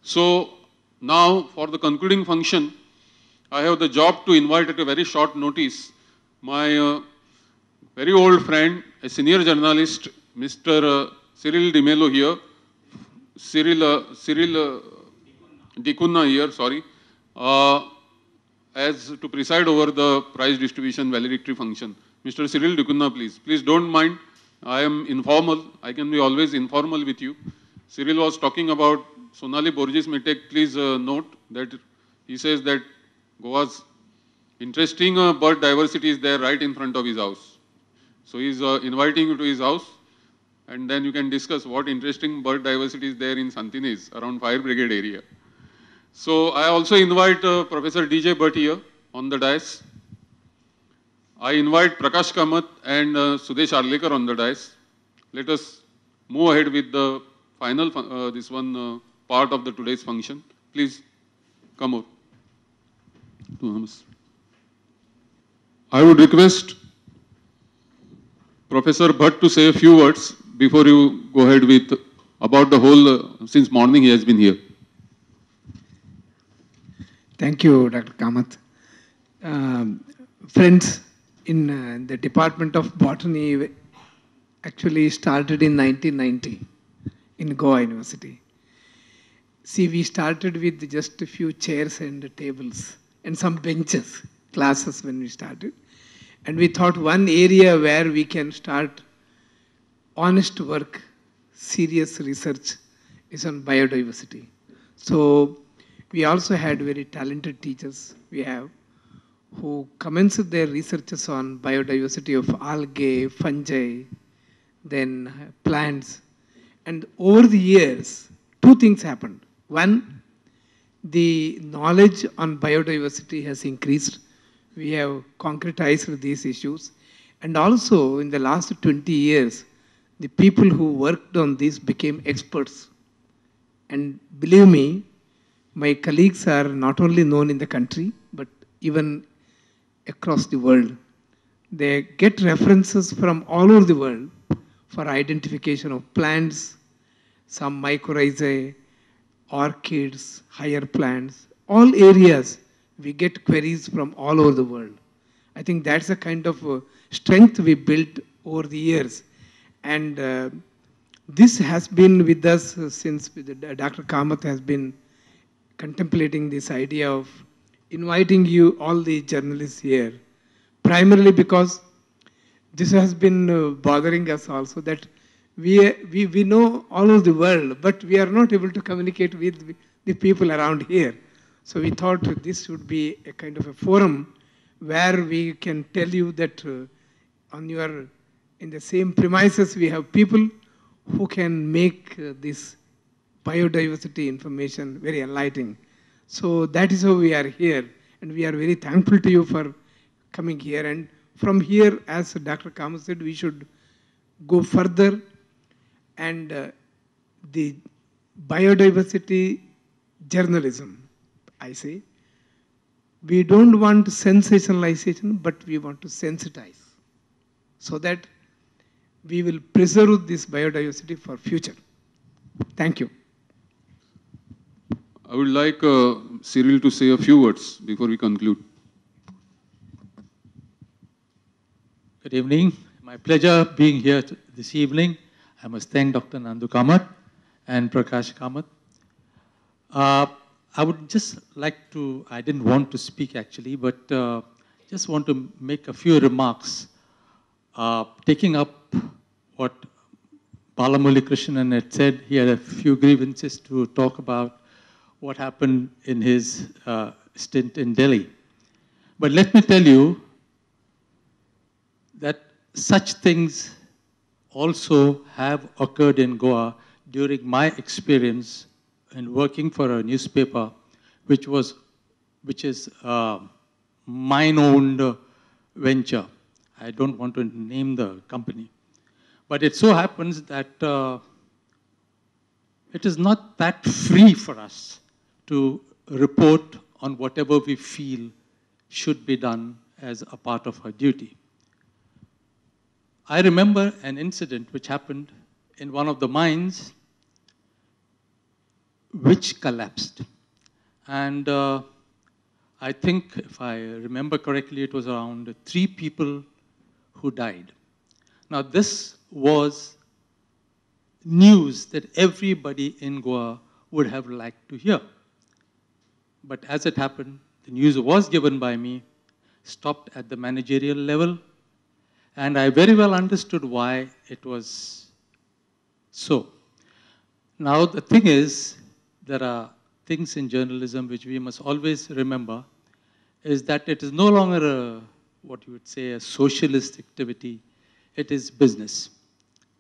So now for the concluding function, I have the job to invite at a very short notice my very old friend, a senior journalist, Mr. Cyril D here, Cyril D here, sorry, uh, as to preside over the prize distribution valedictory function. Mr. Cyril D, please. Please don't mind. I am informal. I can be always informal with you. Cyril was talking about Sonali Borges Metek. Please note that he says that Goa's interesting bird diversity is there right in front of his house. So he's inviting you to his house, and then you can discuss what interesting bird diversity is there in Santines around Fire Brigade area. So I also invite Professor DJ Bhatt here on the dais. I invite Prakash Kamath and Sudesh Arlekar on the dais. Let us move ahead with the final part of the today's function. Please come over. I would request Professor Bhatt to say a few words before you go ahead with about the whole, since morning he has been here. Thank you, Dr. Kamath. Friends, in the Department of Botany actually started in 1990 in Goa University. See, we started with just a few chairs and tables and some benches, classes when we started. And we thought one area where we can start honest work, serious research is on biodiversity. So we also had very talented teachers we have who commenced their researches on biodiversity of algae, fungi, then plants. And over the years, two things happened. One, the knowledge on biodiversity has increased. We have concretized these issues. And also, in the last 20 years, the people who worked on this became experts. And believe me, my colleagues are not only known in the country, but even across the world. They get references from all over the world for identification of plants, some mycorrhizae, orchids, higher plants, all areas we get queries from all over the world. I think that's a kind of strength we built over the years. And this has been with us since Dr. Kamath has been contemplating this idea of inviting you, all the journalists here, primarily because this has been bothering us also, that we know all over the world, but we are not able to communicate with the people around here. So we thought this would be a kind of a forum where we can tell you that in the same premises we have people who can make this biodiversity information very enlightening. So that is how we are here, and we are very thankful to you for coming here. And from here, as Dr. Kamath said, we should go further, and the biodiversity journalism, I say, we don't want sensationalization, but we want to sensitize so that we will preserve this biodiversity for future. Thank you. I would like Cyril to say a few words before we conclude. Good evening. My pleasure being here this evening. I must thank Dr. Nandkumar and Prakash Kamath. I would just like to, I didn't want to speak actually, but just want to make a few remarks, taking up what Balamurali Krishnan had said. He had a few grievances to talk about what happened in his stint in Delhi. But let me tell you that such things also have occurred in Goa during my experience in working for a newspaper which is mine-owned venture. I don't want to name the company. But it so happens that it is not that free for us to report on whatever we feel should be done as a part of our duty. I remember an incident which happened in one of the mines which collapsed. And I think, if I remember correctly, it was around 3 people who died. Now, this was news that everybody in Goa would have liked to hear. But as it happened, the news was given by me, stopped at the managerial level, and I very well understood why it was so. Now, the thing is, there are things in journalism which we must always remember, is that it is no longer what you would say, a socialist activity. It is business.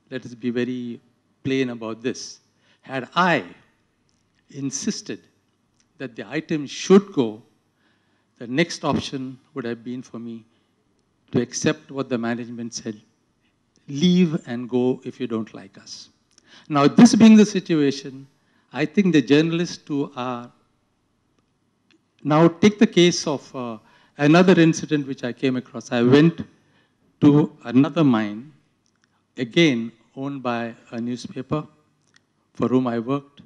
Let us be very plain about this. Had I insisted that the item should go, the next option would have been for me to accept what the management said. Leave and go if you don't like us. Now, this being the situation, I think the journalists who are... Now, take the case of another incident which I came across. I went to another mine, again owned by a newspaper for whom I worked.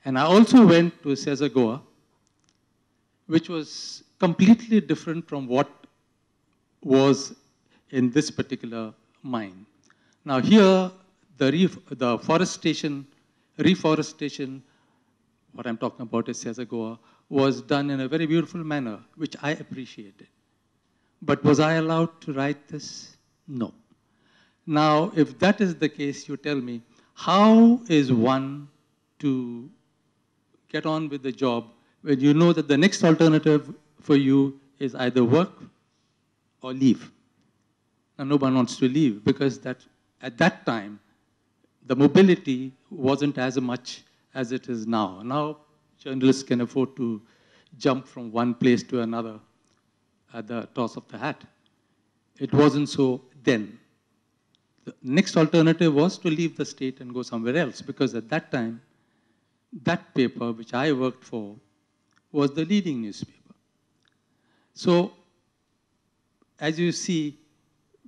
And I also went to Goa, which was completely different from what was in this particular mine. Now here, the reforestation, what I'm talking about is Goa, was done in a very beautiful manner, which I appreciated. But was I allowed to write this? No. Now, if that is the case, you tell me, how is one to get on with the job when you know that the next alternative for you is either work or leave? Now, no one wants to leave because at that time, the mobility wasn't as much as it is now. Now, journalists can afford to jump from one place to another at the toss of the hat. It wasn't so then. The next alternative was to leave the state and go somewhere else, because at that time, that paper which I worked for was the leading newspaper. So, as you see,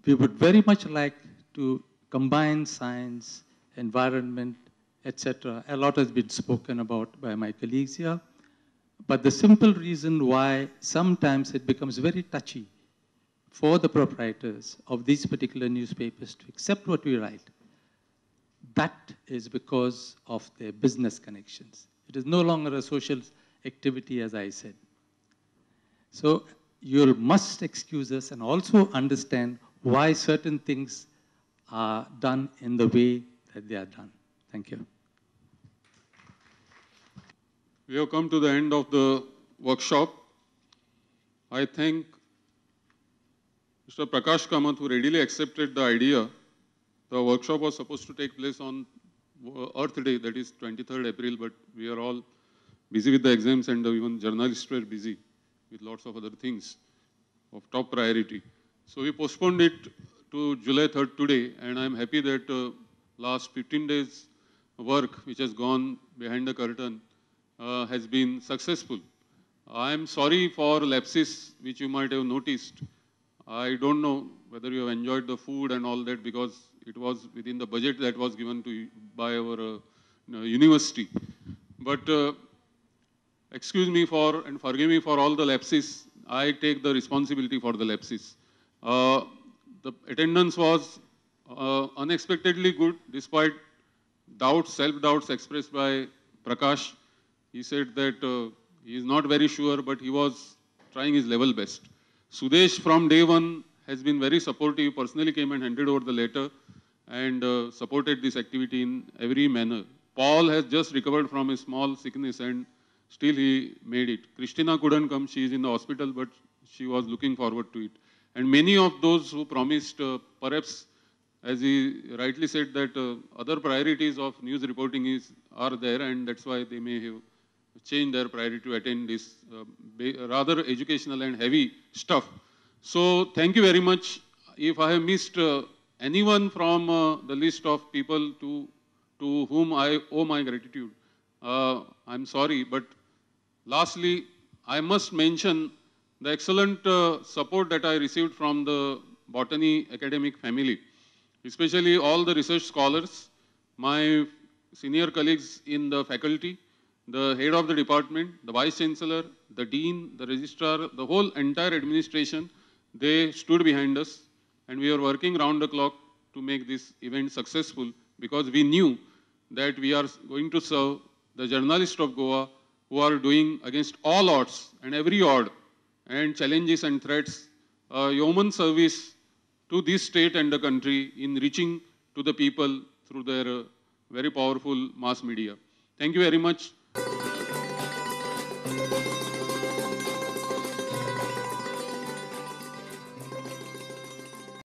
we would very much like to combine science, environment, etc. A lot has been spoken about by my colleagues here. But the simple reason why sometimes it becomes very touchy for the proprietors of these particular newspapers to accept what we write, that is because of their business connections. It is no longer a social activity, as I said. So you must excuse us and also understand why certain things are done in the way that they are done. Thank you. We have come to the end of the workshop. I thank Mr. Prakash Kamath, who readily accepted the idea. The workshop was supposed to take place on Earth Day, that is 23rd April, but we are all busy with the exams and even journalists were busy with lots of other things of top priority. So we postponed it to July 3rd today, and I'm happy that last 15 days work which has gone behind the curtain has been successful. I'm sorry for lapses which you might have noticed. I don't know whether you have enjoyed the food and all that, because it was within the budget that was given to by our university. But excuse me for and forgive me for all the lapses. I take the responsibility for the lapses. The attendance was unexpectedly good despite doubts, self-doubts expressed by Prakash. He said that he is not very sure, but he was trying his level best. Sudesh from day one has been very supportive, personally came and handed over the letter and supported this activity in every manner. Paul has just recovered from a small sickness and still he made it. Christina couldn't come, she is in the hospital, but she was looking forward to it. And many of those who promised, perhaps, as he rightly said, that other priorities of news reporting are there, and that's why they may have changed their priority to attend this rather educational and heavy stuff. So thank you very much. If I have missed anyone from the list of people to whom I owe my gratitude, I'm sorry. But lastly, I must mention the excellent support that I received from the botany academic family, especially all the research scholars, my senior colleagues in the faculty, the head of the department, the vice chancellor, the dean, the registrar, the whole entire administration, they stood behind us, and we are working round the clock to make this event successful, because we knew that we are going to serve the journalists of Goa who are doing against all odds and every odd and challenges and threats, yeoman service to this state and the country in reaching to the people through their very powerful mass media. Thank you very much.